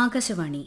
Akashvani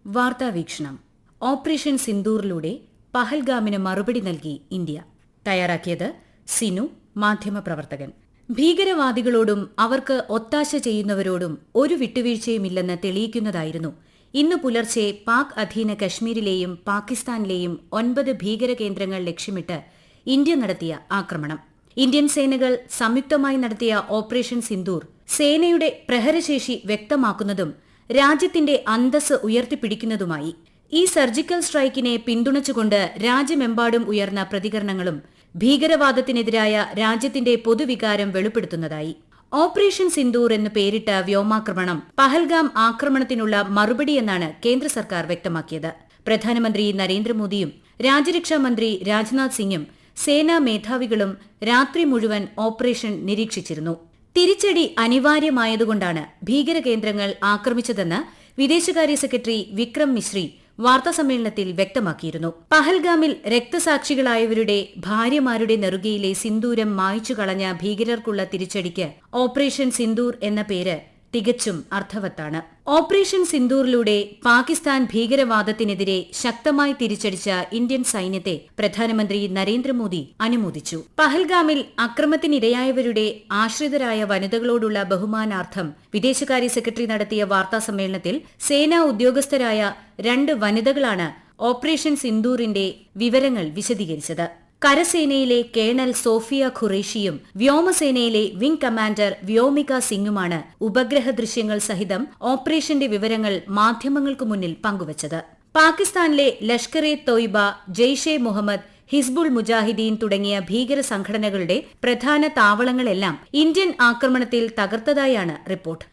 വാർത്താവീക്ഷണം. Operation സിന്ദൂറിലൂടെ പഹൽഗാമിന് മറുപടി നൽകി India. തയ്യാറാക്കിയത് സിനു, മാധ്യമപ്രവർത്തകൻ. ഭീകരവാദികളോടും അവർക്ക് ഒത്താശ ചെയ്യുന്നവരോടും ഒരു വിട്ടുവീഴ്ചയുമില്ലെന്ന് തെളിയിക്കുന്നതായിരുന്നു ഇന്ന് പുലർച്ചെ പാക് അധീന കശ്മീരിലെയും പാകിസ്ഥാനിലെയും 9 ഭീകരകേന്ദ്രങ്ങൾ ലക്ഷ്യമിട്ട് ഇന്ത്യ നടത്തിയ ആക്രമണം. ഇന്ത്യൻ സേനകൾ സംയുക്തമായി നടത്തിയ ഓപ്പറേഷൻ സിന്ദൂർ സേനയുടെ പ്രഹരശേഷി വ്യക്തമാക്കുന്നതും രാജ്യത്തിന്റെ അന്തസ് ഉയർത്തിപ്പിടിക്കുന്നതുമായി. ഈ സർജിക്കൽ സ്ട്രൈക്കിനെ പിന്തുണച്ചുകൊണ്ട് രാജ്യമെമ്പാടും ഉയർന്ന പ്രതികരണങ്ങളും ഭീകരവാദത്തിനെതിരായ രാജ്യത്തിന്റെ പൊതുവികാരം വെളിപ്പെടുത്തുന്നതായി. ഓപ്പറേഷൻ സിന്ദൂർ എന്ന് പേരിട്ട വ്യോമാക്രമണം പഹൽഗാം ആക്രമണത്തിനുള്ള മറുപടിയെന്നാണ് കേന്ദ്ര സർക്കാർ വ്യക്തമാക്കിയത്. പ്രധാനമന്ത്രി നരേന്ദ്രമോദിയും രാജ്യരക്ഷാ മന്ത്രി രാജ്നാഥ് സിംഗും സേനാ മേധാവികളും രാത്രി മുഴുവൻ ഓപ്പറേഷൻ നിരീക്ഷിച്ചിരുന്നു. തിരിച്ചടി അനിവാര്യമായതുകൊണ്ടാണ് ഭീകരകേന്ദ്രങ്ങൾ ആക്രമിച്ചതെന്ന് വിദേശകാര്യ സെക്രട്ടറി വിക്രം മിശ്രി വാർത്താസമ്മേളനത്തിൽ വ്യക്തമാക്കിയിരുന്നു. പഹൽഗാമിൽ രക്തസാക്ഷികളായവരുടെ ഭാര്യമാരുടെ നെറുകയിലെ സിന്ദൂരം മായ്ച്ചു കളഞ്ഞ ഭീകരർക്കുള്ള തിരിച്ചടിക്ക് ഓപ്പറേഷൻ സിന്ദൂർ എന്ന പേര് തികച്ചും അർത്ഥവത്താണ്. ഓപ്പറേഷൻ സിന്ദൂറിലൂടെ പാകിസ്ഥാൻ ഭീകരവാദത്തിനെതിരെ ശക്തമായി തിരിച്ചടിച്ച ഇന്ത്യൻ സൈന്യത്തെ പ്രധാനമന്ത്രി നരേന്ദ്രമോദി അനുമോദിച്ചു. പഹൽഗാമിൽ അക്രമത്തിനിരയായവരുടെ ആശ്രിതരായ വനിതകളോടുള്ള ബഹുമാനാർത്ഥം വിദേശകാര്യ സെക്രട്ടറി നടത്തിയ വാർത്താസമ്മേളനത്തിൽ സേനാ ഉദ്യോഗസ്ഥരായ 2 വനിതകളാണ് ഓപ്പറേഷൻ സിന്ദൂറിന്റെ വിവരങ്ങൾ വിശദീകരിച്ചത്. കരസേനയിലെ കേണൽ സോഫിയ ഖുറേഷിയും വ്യോമസേനയിലെ വിംഗ് കമാൻഡർ വ്യോമിക സിംഗുമാണ് ഉപഗ്രഹ ദൃശ്യങ്ങൾ സഹിതം ഓപ്പറേഷന്റെ വിവരങ്ങൾ മാധ്യമങ്ങൾക്കു മുന്നിൽ പങ്കുവച്ചത്. പാകിസ്ഥാനിലെ ലഷ്കർ-ഇ തോയ്ബ, ജെയ്ഷെ മുഹമ്മദ്, ഹിസ്ബുൾ മുജാഹിദീൻ തുടങ്ങിയ ഭീകര സംഘടനകളുടെ പ്രധാന താവളങ്ങളെല്ലാം ഇന്ത്യൻ ആക്രമണത്തിൽ തകർത്തതായാണ് റിപ്പോർട്ട്.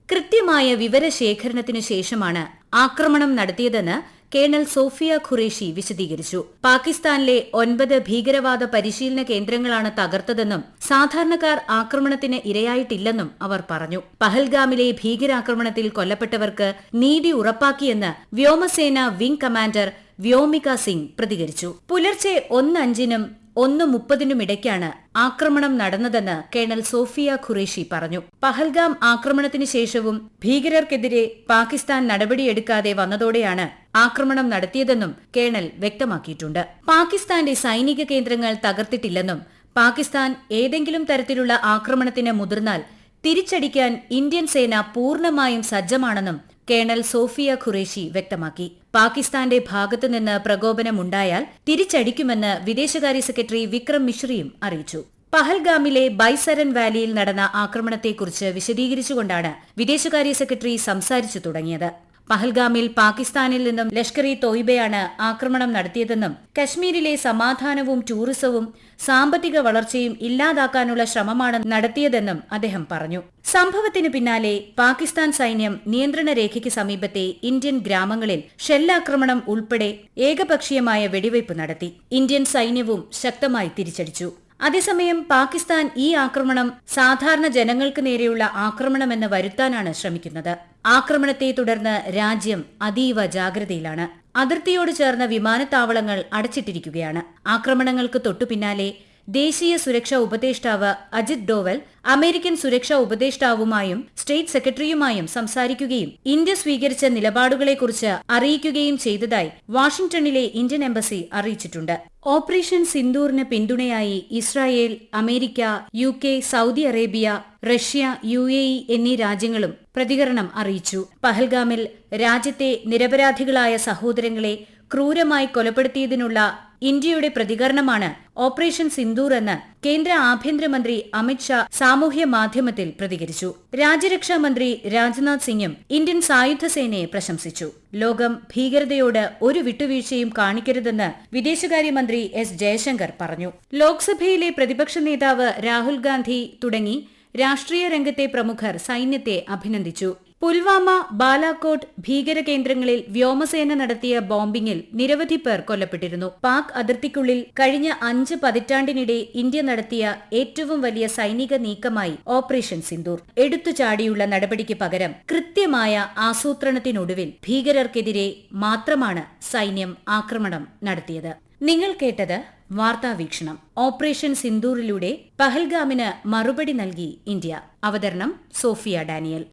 കൃത്യമായ വിവരശേഖരണത്തിനു ശേഷമാണ് ആക്രമണം നടത്തിയതെന്ന് കേണൽ സോഫിയ ഖുറേഷി വിശദീകരിച്ചു. പാകിസ്ഥാനിലെ 9 ഭീകരവാദ പരിശീലന കേന്ദ്രങ്ങളാണ് തകർത്തതെന്നും സാധാരണക്കാർ ആക്രമണത്തിന് ഇരയായിട്ടില്ലെന്നും അവർ പറഞ്ഞു. പഹൽഗാമിലെ ഭീകരാക്രമണത്തിൽ കൊല്ലപ്പെട്ടവർക്ക് നീതി ഉറപ്പാക്കിയെന്ന് വ്യോമസേന വിംഗ് കമാൻഡർ വ്യോമിക സിംഗ് പ്രതികരിച്ചു. പുലർച്ചെ 1:05-നും 1:30-നും ഇടയ്ക്കാണ് ആക്രമണം നടന്നതെന്ന് കേണൽ സോഫിയ ഖുറേഷി പറഞ്ഞു. പഹൽഗാം ആക്രമണത്തിന് ശേഷവും ഭീകരർക്കെതിരെ പാകിസ്ഥാൻ നടപടിയെടുക്കാതെ വന്നതോടെയാണ് ആക്രമണം നടത്തിയതെന്നും കേണൽ വ്യക്തമാക്കിയിട്ടുണ്ട്. പാകിസ്ഥാന്റെ സൈനിക കേന്ദ്രങ്ങൾ തകർത്തിട്ടില്ലെന്നും പാകിസ്ഥാൻ ഏതെങ്കിലും തരത്തിലുള്ള ആക്രമണത്തിന് മുതിർന്നാൽ തിരിച്ചടിക്കാൻ ഇന്ത്യൻ സേന പൂർണ്ണമായും സജ്ജമാണെന്നും കേണൽ സോഫിയ ഖുറേഷി വ്യക്തമാക്കി. പാകിസ്ഥാന്റെ ഭാഗത്തുനിന്ന് പ്രകോപനമുണ്ടായാൽ തിരിച്ചടിക്കുമെന്ന് വിദേശകാര്യ സെക്രട്ടറി വിക്രം മിശ്രിയും അറിയിച്ചു. പഹൽഗാമിലെ ബൈസരൻ വാലിയിൽ നടന്ന ആക്രമണത്തെക്കുറിച്ച് വിശദീകരിച്ചുകൊണ്ടാണ് വിദേശകാര്യ സെക്രട്ടറി സംസാരിച്ചു തുടങ്ങിയത്. പഹൽഗാമിൽ പാകിസ്ഥാനിൽ നിന്നും ലഷ്കർ-ഇ തോയ്ബയാണ് ആക്രമണം നടത്തിയതെന്നും കശ്മീരിലെ സമാധാനവും ടൂറിസവും സാമ്പത്തിക വളർച്ചയും ഇല്ലാതാക്കാനുള്ള ശ്രമമാണ് നടത്തിയതെന്നും അദ്ദേഹം പറഞ്ഞു. സംഭവത്തിനു പിന്നാലെ പാകിസ്ഥാൻ സൈന്യം നിയന്ത്രണ രേഖയ്ക്ക് സമീപത്തെ ഇന്ത്യൻ ഗ്രാമങ്ങളിൽ ഷെല്ലാക്രമണം ഉൾപ്പെടെ ഏകപക്ഷീയമായ വെടിവയ്പ് നടത്തി. ഇന്ത്യൻ സൈന്യവും ശക്തമായി തിരിച്ചടിച്ചു. അതേസമയം പാകിസ്ഥാൻ ഈ ആക്രമണം സാധാരണ ജനങ്ങൾക്ക് നേരെയുള്ള ആക്രമണമെന്ന് വരുത്താനാണ് ശ്രമിക്കുന്നത്. ആക്രമണത്തെ തുടർന്ന് രാജ്യം അതീവ ജാഗ്രതയിലാണ്. അതിർത്തിയോട് ചേർന്ന വിമാനത്താവളങ്ങൾ അടച്ചിട്ടിരിക്കുകയാണ്. ആക്രമണങ്ങൾക്ക് തൊട്ടുപിന്നാലെ ദേശീയ സുരക്ഷാ ഉപദേഷ്ടാവ് അജിത് ഡോവൽ അമേരിക്കൻ സുരക്ഷാ ഉപദേഷ്ടാവുമായും സ്റ്റേറ്റ് സെക്രട്ടറിയുമായും സംസാരിക്കുകയും ഇന്ത്യ സ്വീകരിച്ച നിലപാടുകളെക്കുറിച്ച് അറിയിക്കുകയും ചെയ്തതായി വാഷിംഗ്ടണിലെ ഇന്ത്യൻ എംബസി അറിയിച്ചിട്ടുണ്ട്. ഓപ്പറേഷൻ സിന്ദൂറിന് പിന്തുണയായി Israel, America, UK, Saudi Arabia, Russia, UAE എന്നീ രാജ്യങ്ങളും പ്രതികരണം അറിയിച്ചു. പഹൽഗാമിൽ രാജ്യത്തെ നിരപരാധികളായ സഹോദരങ്ങളെ ക്രൂരമായി കൊലപ്പെടുത്തിയതിനുള്ള ഇന്ത്യയുടെ പ്രതികരണമാണ് ഓപ്പറേഷൻ സിന്ദൂർ എന്ന് കേന്ദ്ര ആഭ്യന്തരമന്ത്രി അമിത് ഷാ സാമൂഹ്യ മാധ്യമത്തിൽ പ്രതികരിച്ചു. രാജ്യരക്ഷാ മന്ത്രി രാജ്നാഥ് സിംഗും ഇന്ത്യൻ സായുധ സേനയെ പ്രശംസിച്ചു. ലോകം ഭീകരതയോട് ഒരു വിട്ടുവീഴ്ചയും കാണിക്കരുതെന്ന് വിദേശകാര്യമന്ത്രി S. ജയശങ്കർ പറഞ്ഞു. ലോക്സഭയിലെ പ്രതിപക്ഷ നേതാവ് രാഹുൽ ഗാന്ധി തുടങ്ങി രാഷ്ട്രീയ രംഗത്തെ പ്രമുഖർ സൈന്യത്തെ അഭിനന്ദിച്ചു. പുൽവാമ, ബാലാകോട്ട് ഭീകരകേന്ദ്രങ്ങളിൽ വ്യോമസേന നടത്തിയ ബോംബിംഗിൽ നിരവധി പേർ കൊല്ലപ്പെട്ടിരുന്നു. പാക് അതിർത്തിക്കുള്ളിൽ കഴിഞ്ഞ 5 പതിറ്റാണ്ടിനിടെ ഇന്ത്യ നടത്തിയ ഏറ്റവും വലിയ സൈനിക നീക്കമായി ഓപ്പറേഷൻ സിന്ദൂർ. എടുത്തുചാടിയുള്ള നടപടിക്ക് പകരം കൃത്യമായ ആസൂത്രണത്തിനൊടുവിൽ ഭീകരർക്കെതിരെ മാത്രമാണ് സൈന്യം ആക്രമണം നടത്തിയത്. നിങ്ങൾ കേട്ടത് വാർത്താവീക്ഷണം. ഓപ്പറേഷൻ സിന്ദൂറിലൂടെ പഹൽഗാമിന് മറുപടി നൽകി ഇന്ത്യ. അവതരണം സോഫിയ ഡാനിയൽ.